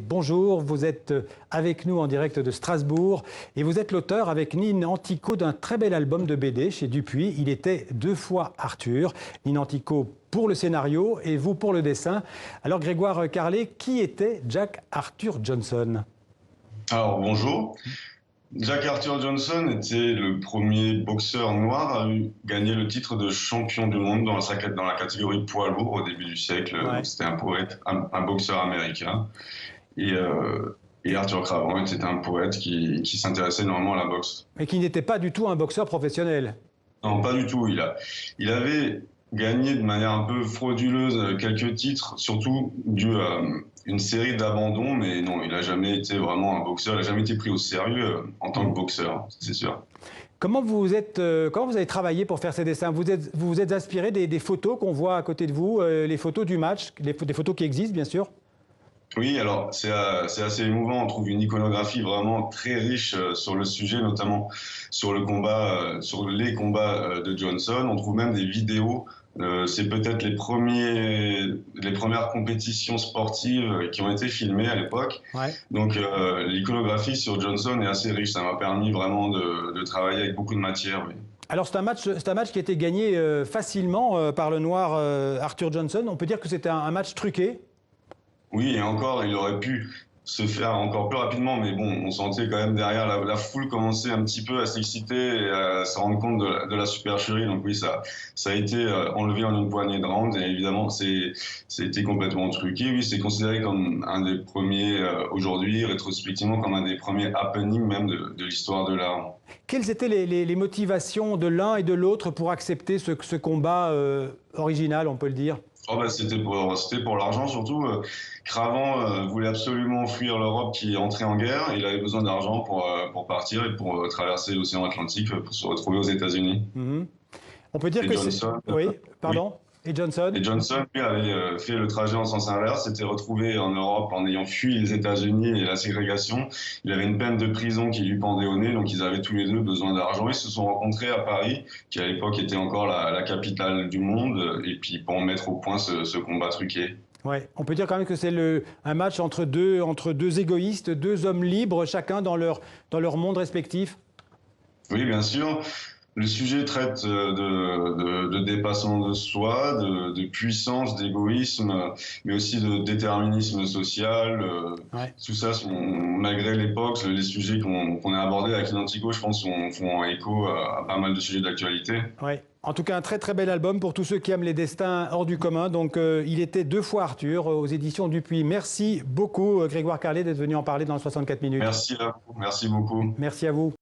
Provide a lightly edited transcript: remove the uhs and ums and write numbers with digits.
bonjour. Vous êtes avec nous en direct de Strasbourg et vous êtes l'auteur avec Nine Antico d'un très bel album de BD chez Dupuis. Il était 2 fois Arthur. Nine Antico pour le scénario et vous pour le dessin. Alors Grégoire Carlet, qui était Jack Arthur Johnson? Alors bonjour. Jack Arthur Johnson était le premier boxeur noir à gagner le titre de champion du monde dans la catégorie poids lourd au début du siècle. Ouais. C'était un poète, un boxeur américain. Et Arthur Cravant était un poète qui s'intéressait énormément à la boxe. Mais qui n'était pas du tout un boxeur professionnel. Non, pas du tout. Il avait gagné de manière un peu frauduleuse quelques titres, surtout dû à une série d'abandons, mais non, il n'a jamais été vraiment un boxeur, il n'a jamais été pris au sérieux en tant que boxeur, c'est sûr. Comment vous avez travaillé pour faire ces dessins? Vous vous êtes inspiré des photos qu'on voit à côté de vous, les photos du match, des photos qui existent bien sûr? Oui, alors c'est assez émouvant. On trouve une iconographie vraiment très riche sur le sujet, notamment sur le combat, sur les combats de Johnson. On trouve même des vidéos. C'est peut-être les premières compétitions sportives qui ont été filmées à l'époque. Ouais. Donc l'iconographie sur Johnson est assez riche. Ça m'a permis vraiment de travailler avec beaucoup de matière. Oui. Alors c'est un match qui a été gagné facilement par le noir Arthur Johnson. On peut dire que c'était un match truqué. Oui, et encore, il aurait pu se faire encore plus rapidement, mais bon, on sentait quand même derrière, la foule commençait un petit peu à s'exciter et à se rendre compte de la supercherie. Donc oui, ça a été enlevé en une poignée de rounds, et évidemment, c'était complètement truqué. Oui, c'est considéré comme un des premiers, aujourd'hui, rétrospectivement, comme un des premiers happenings même de l'histoire de l'art. Quelles étaient les motivations de l'un et de l'autre pour accepter ce combat original, on peut le dire? Oh bah, c'était pour l'argent surtout. Cravant voulait absolument fuir l'Europe qui entrait en guerre. Il avait besoin d'argent pour partir et pour traverser l'océan Atlantique pour se retrouver aux États-Unis. Mm-hmm. On peut dire Et que Johnson, oui, pardon. oui. Et Johnson? Et Johnson, lui, avait fait le trajet en sens inverse, s'était retrouvé en Europe en ayant fui les États-Unis et la ségrégation. Il avait une peine de prison qui lui pendait au nez, donc ils avaient tous les deux besoin d'argent. Ils se sont rencontrés à Paris, qui à l'époque était encore la capitale du monde, et puis pour mettre au point ce combat truqué. Ouais. On peut dire quand même que c'est un match entre deux égoïstes, 2 hommes libres, chacun dans leur monde respectif. Oui, bien sûr. Le sujet traite de dépassement de soi, de puissance, d'égoïsme, mais aussi de déterminisme social. Ouais. Tout ça, malgré l'époque, les sujets qu'on a abordés avec Nine Antico, je pense, font écho à pas mal de sujets d'actualité. Ouais. En tout cas, un très très bel album pour tous ceux qui aiment les destins hors du commun. Donc, il était 2 fois Arthur aux éditions Dupuis. Merci beaucoup, Grégoire Carlet, d'être venu en parler dans 64 minutes. Merci à vous, merci beaucoup. Merci à vous.